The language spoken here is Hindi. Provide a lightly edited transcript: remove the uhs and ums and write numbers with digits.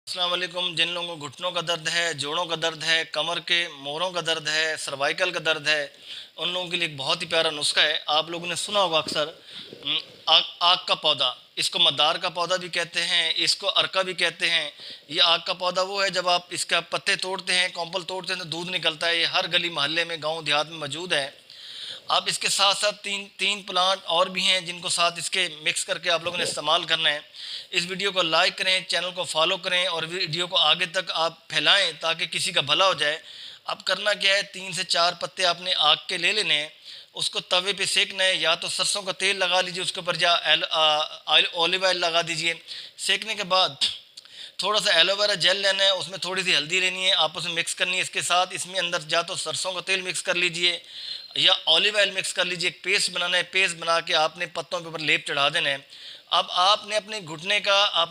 अस्सलाम वालेकुम। जिन लोगों को घुटनों का दर्द है, जोड़ों का दर्द है, कमर के मोड़ों का दर्द है, सर्वाइकल का दर्द है, उन लोगों के लिए एक बहुत ही प्यारा नुस्खा है। आप लोगों ने सुना होगा अक्सर आग आग का पौधा, इसको मदार का पौधा भी कहते हैं, इसको अरका भी कहते हैं। ये आग का पौधा वो है, जब आप इसका पत्ते तोड़ते हैं, कॉम्पल तोड़ते हैं तो दूध निकलता है। ये हर गली मोहल्ले में, गाँव देहात में मौजूद है। आप इसके साथ साथ तीन तीन प्लांट और भी हैं जिनको साथ इसके मिक्स करके आप लोगों ने इस्तेमाल करना है। इस वीडियो को लाइक करें, चैनल को फॉलो करें और वीडियो को आगे तक आप फैलाएं ताकि किसी का भला हो जाए। अब करना क्या है, 3 से 4 पत्ते आपने आग के ले लेने हैं, उसको तवे पे सेकना है। या तो सरसों का तेल लगा लीजिए उसके ऊपर, या ऑलिव ऑयल लगा दीजिए। सेकने के बाद थोड़ा सा एलोवेरा जेल लेना है, उसमें थोड़ी सी हल्दी लेनी है, आपस में मिक्स करनी है। इसके साथ इसमें अंदर या तो सरसों का तेल मिक्स कर लीजिए या ऑलिव ऑयल मिक्स कर लीजिए। एक पेस्ट बनाना है, पेस्ट बना के आपने पत्तों के ऊपर लेप चढ़ा देना है। अब आपने अपने घुटने का आप